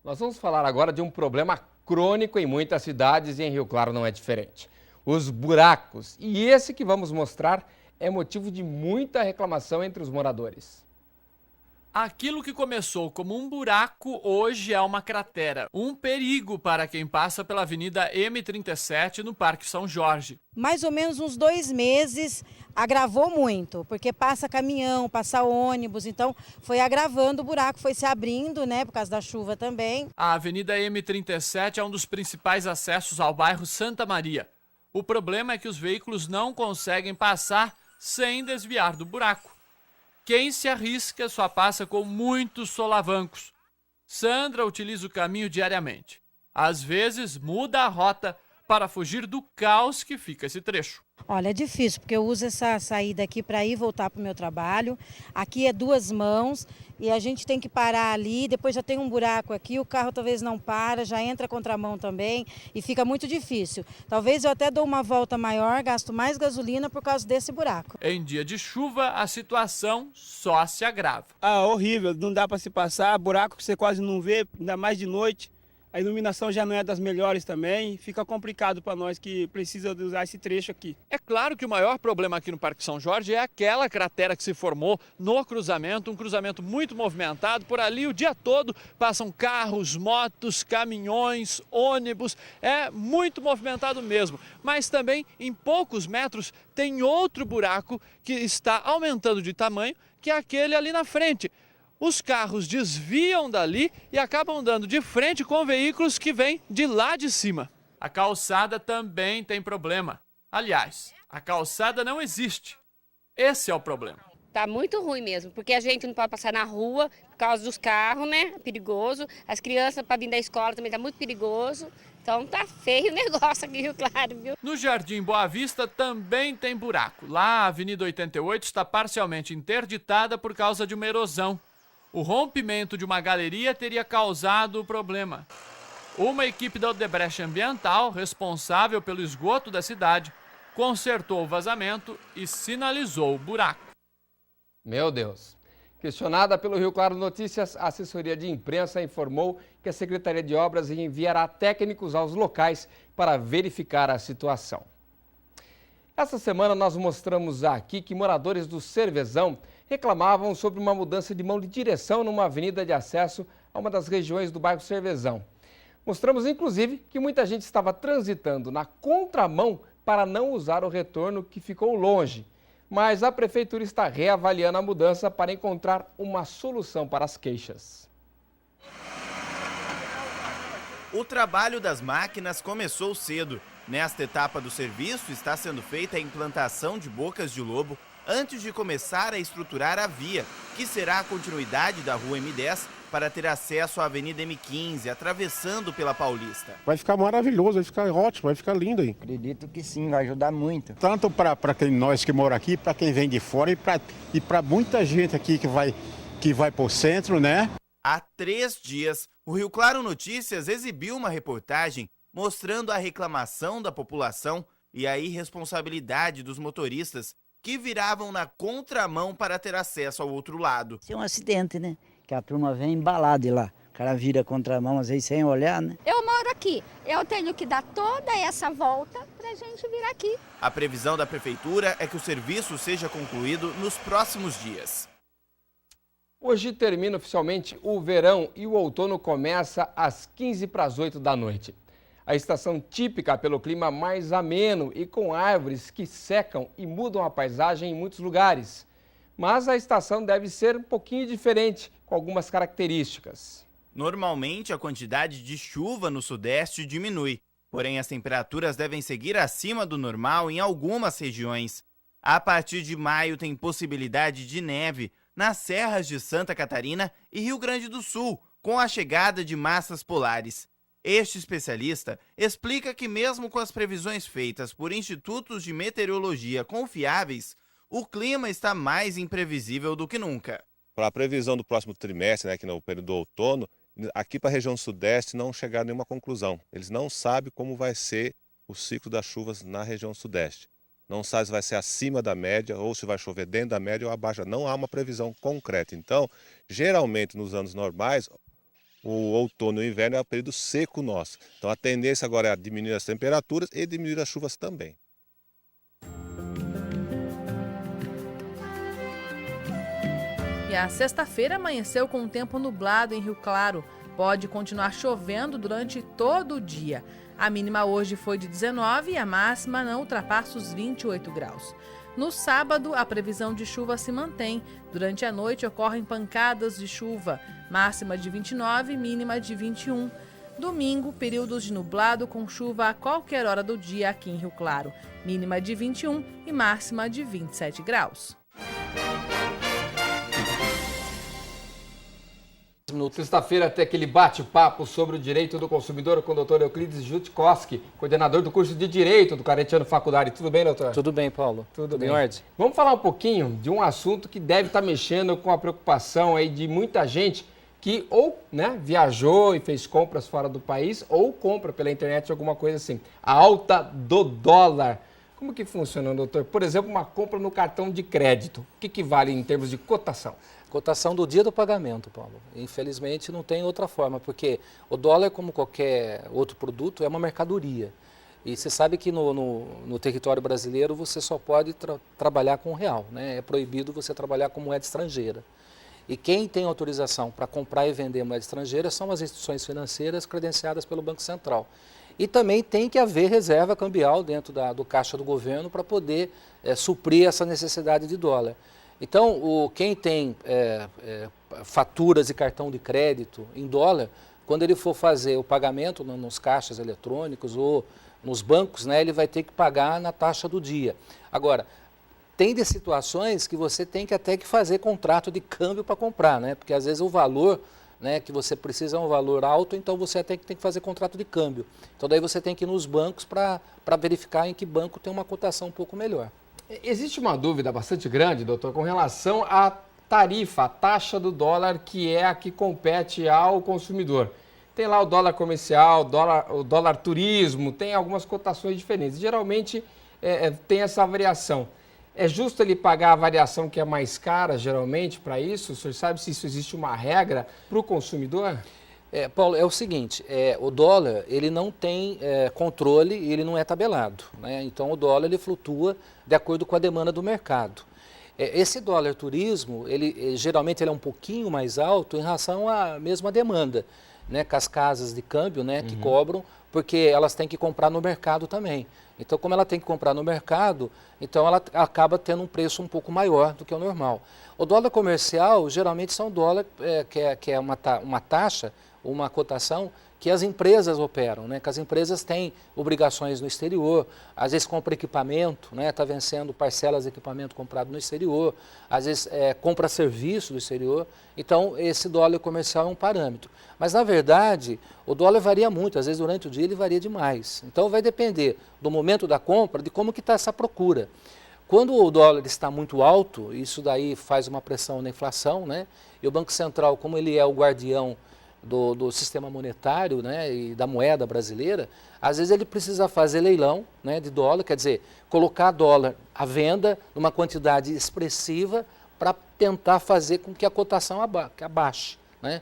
Nós vamos falar agora de um problema crônico em muitas cidades e em Rio Claro não é diferente. Os buracos. E esse que vamos mostrar é motivo de muita reclamação entre os moradores. Aquilo que começou como um buraco hoje é uma cratera. Um perigo para quem passa pela Avenida M37 no Parque São Jorge. Mais ou menos uns 2 meses agravou muito, porque passa caminhão, passa ônibus, então foi agravando o buraco, foi se abrindo, né, por causa da chuva também. A Avenida M37 é um dos principais acessos ao bairro Santa Maria. O problema é que os veículos não conseguem passar sem desviar do buraco. Quem se arrisca só passa com muitos solavancos. Sandra utiliza o caminho diariamente. Às vezes muda a rota para fugir do caos que fica esse trecho. Olha, é difícil, porque eu uso essa saída aqui para ir voltar para o meu trabalho. Aqui é 2 mãos e a gente tem que parar ali, depois já tem um buraco aqui, o carro talvez não para, já entra contramão também e fica muito difícil. Talvez eu até dou uma volta maior, gasto mais gasolina por causa desse buraco. Em dia de chuva, a situação só se agrava. Horrível, não dá para se passar, buraco que você quase não vê, ainda mais de noite. A iluminação já não é das melhores também, fica complicado para nós que precisa de usar esse trecho aqui. É claro que o maior problema aqui no Parque São Jorge é aquela cratera que se formou no cruzamento, um cruzamento muito movimentado. Por ali o dia todo passam carros, motos, caminhões, ônibus, é muito movimentado mesmo. Mas também em poucos metros tem outro buraco que está aumentando de tamanho, que é aquele ali na frente. Os carros desviam dali e acabam andando de frente com veículos que vêm de lá de cima. A calçada também tem problema. Aliás, a calçada não existe. Esse é o problema. Tá muito ruim mesmo, porque a gente não pode passar na rua por causa dos carros, né? É perigoso. As crianças para vir da escola também tá muito perigoso. Então tá feio o negócio aqui, Rio Claro, viu? No Jardim Boa Vista também tem buraco. Lá a Avenida 88 está parcialmente interditada por causa de uma erosão. O rompimento de uma galeria teria causado o problema. Uma equipe da Odebrecht Ambiental, responsável pelo esgoto da cidade, consertou o vazamento e sinalizou o buraco. Meu Deus! Questionada pelo Rio Claro Notícias, a assessoria de imprensa informou que a Secretaria de Obras enviará técnicos aos locais para verificar a situação. Essa semana nós mostramos aqui que moradores do Cervezão reclamavam sobre uma mudança de mão de direção numa avenida de acesso a uma das regiões do bairro Cervezão. Mostramos, inclusive, que muita gente estava transitando na contramão para não usar o retorno que ficou longe. Mas a Prefeitura está reavaliando a mudança para encontrar uma solução para as queixas. O trabalho das máquinas começou cedo. Nesta etapa do serviço está sendo feita a implantação de bocas de lobo antes de começar a estruturar a via, que será a continuidade da rua M10 para ter acesso à Avenida M15, atravessando pela Paulista. Vai ficar maravilhoso, vai ficar ótimo, vai ficar lindo aí. Acredito que sim, vai ajudar muito. Tanto para nós que moramos aqui, para quem vem de fora e para muita gente aqui que vai para o centro, né? Há 3 dias, o Rio Claro Notícias exibiu uma reportagem mostrando a reclamação da população e a irresponsabilidade dos motoristas que viravam na contramão para ter acesso ao outro lado. Isso é um acidente, né? Que a turma vem embalada de lá. O cara vira contramão, às vezes sem olhar, né? Eu moro aqui, eu tenho que dar toda essa volta pra gente vir aqui. A previsão da Prefeitura é que o serviço seja concluído nos próximos dias. Hoje termina oficialmente o verão e o outono começa às 15 para as 8 da noite. A estação típica pelo clima mais ameno e com árvores que secam e mudam a paisagem em muitos lugares. Mas a estação deve ser um pouquinho diferente, com algumas características. Normalmente, a quantidade de chuva no sudeste diminui, porém as temperaturas devem seguir acima do normal em algumas regiões. A partir de maio tem possibilidade de neve nas serras de Santa Catarina e Rio Grande do Sul, com a chegada de massas polares. Este especialista explica que mesmo com as previsões feitas por institutos de meteorologia confiáveis, o clima está mais imprevisível do que nunca. Para a previsão do próximo trimestre, né, que no período do outono, aqui para a região sudeste não chegaram a nenhuma conclusão. Eles não sabem como vai ser o ciclo das chuvas na região sudeste. Não sabe se vai ser acima da média ou se vai chover dentro da média ou abaixo. Não há uma previsão concreta. Então, geralmente nos anos normais, o outono e o inverno é o período seco nosso. Então a tendência agora é diminuir as temperaturas e diminuir as chuvas também. E a sexta-feira amanheceu com um tempo nublado em Rio Claro. Pode continuar chovendo durante todo o dia. A mínima hoje foi de 19 e a máxima não ultrapassa os 28 graus. No sábado, a previsão de chuva se mantém. Durante a noite ocorrem pancadas de chuva, máxima de 29 e mínima de 21. Domingo, períodos de nublado com chuva a qualquer hora do dia aqui em Rio Claro, mínima de 21 e máxima de 27 graus. Sexta-feira tem aquele bate-papo sobre o direito do consumidor com o doutor Euclides Jutkowski, coordenador do curso de Direito do Claretiano Faculdade. Tudo bem, doutor? Tudo bem, Paulo. Tudo bem. Em ordem. Vamos falar um pouquinho de um assunto que deve estar mexendo com a preocupação aí de muita gente que ou viajou e fez compras fora do país ou compra pela internet alguma coisa assim. A alta do dólar. Como que funciona, doutor? Por exemplo, uma compra no cartão de crédito. O que vale em termos de cotação? Cotação do dia do pagamento, Paulo. Infelizmente não tem outra forma, porque o dólar, como qualquer outro produto, é uma mercadoria. E você sabe que no território brasileiro você só pode trabalhar com real, né? É proibido você trabalhar com moeda estrangeira. E quem tem autorização para comprar e vender moeda estrangeira são as instituições financeiras credenciadas pelo Banco Central. E também tem que haver reserva cambial dentro do caixa do governo para poder suprir essa necessidade de dólar. Então, quem tem faturas e cartão de crédito em dólar, quando ele for fazer o pagamento nos caixas eletrônicos ou nos bancos, né, ele vai ter que pagar na taxa do dia. Agora, tem de situações que você tem que até que fazer contrato de câmbio para comprar, né, porque às vezes o valor, né, que você precisa é um valor alto, então você até que tem que fazer contrato de câmbio. Então daí você tem que ir nos bancos para verificar em que banco tem uma cotação um pouco melhor. Existe uma dúvida bastante grande, doutor, com relação à tarifa, a taxa do dólar, que é a que compete ao consumidor. Tem lá o dólar comercial, o dólar turismo, tem algumas cotações diferentes. Geralmente tem essa variação. É justo ele pagar a variação que é mais cara, geralmente, para isso? O senhor sabe se isso existe uma regra para o consumidor? Paulo, é o seguinte, o dólar ele não tem controle e ele não é tabelado, né? Então o dólar ele flutua de acordo com a demanda do mercado. Esse dólar turismo, geralmente ele é um pouquinho mais alto em relação à mesma demanda, né? Com as casas de câmbio, né, que cobram, porque elas têm que comprar no mercado também. Então como ela tem que comprar no mercado, então ela acaba tendo um preço um pouco maior do que o normal. O dólar comercial geralmente são dólar que é uma taxa, uma cotação que as empresas operam, né? Que as empresas têm obrigações no exterior, às vezes compra equipamento, né? Está vencendo parcelas de equipamento comprado no exterior, às vezes compra serviço do exterior, então esse dólar comercial é um parâmetro. Mas na verdade o dólar varia muito, às vezes durante o dia ele varia demais, então vai depender do momento da compra, de como que está essa procura. Quando o dólar está muito alto, isso daí faz uma pressão na inflação, né? E o Banco Central, como ele é o guardião do sistema monetário, né, e da moeda brasileira, às vezes ele precisa fazer leilão, né, de dólar, quer dizer, colocar dólar à venda numa quantidade expressiva para tentar fazer com que a cotação abaixe, né?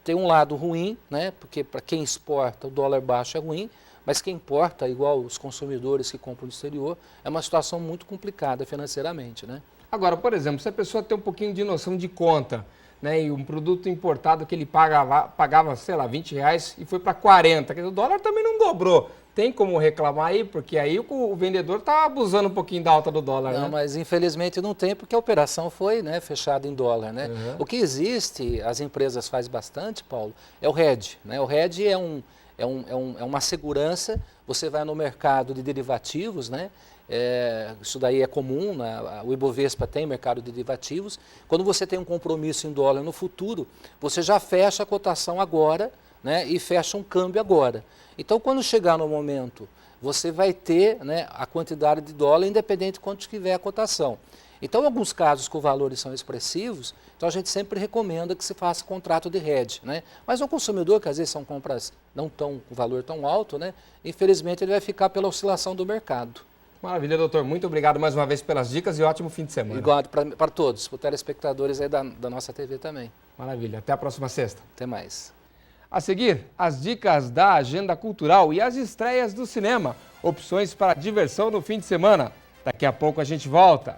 Tem um lado ruim, né, porque para quem exporta o dólar baixo é ruim, mas quem importa, igual os consumidores que compram no exterior, é uma situação muito complicada financeiramente, né? Agora, por exemplo, se a pessoa tem um pouquinho de noção de conta, né, e um produto importado que ele pagava, sei lá, R$20 e foi para 40, quer dizer, o dólar também não dobrou. Tem como reclamar aí? Porque aí o vendedor está abusando um pouquinho da alta do dólar, não, né? Mas infelizmente não tem, porque a operação foi, né, fechada em dólar, né? O que existe, as empresas fazem bastante, Paulo, é o hedge, né? O hedge é uma segurança, você vai no mercado de derivativos, né? Isso daí é comum, né? O Ibovespa tem mercado de derivativos. Quando você tem um compromisso em dólar no futuro, você já fecha a cotação agora, né? E fecha um câmbio agora. Então, quando chegar no momento, você vai ter, né, a quantidade de dólar independente de quanto tiver a cotação. Então, em alguns casos que os valores são expressivos, então a gente sempre recomenda que se faça contrato de hedge, né? Mas o consumidor, que às vezes são compras não tão com valor tão alto, né? Infelizmente ele vai ficar pela oscilação do mercado. Maravilha, doutor. Muito obrigado mais uma vez pelas dicas e ótimo fim de semana. Igual para todos, para os telespectadores aí da nossa TV também. Maravilha. Até a próxima sexta. Até mais. A seguir, as dicas da agenda cultural e as estreias do cinema. Opções para diversão no fim de semana. Daqui a pouco a gente volta.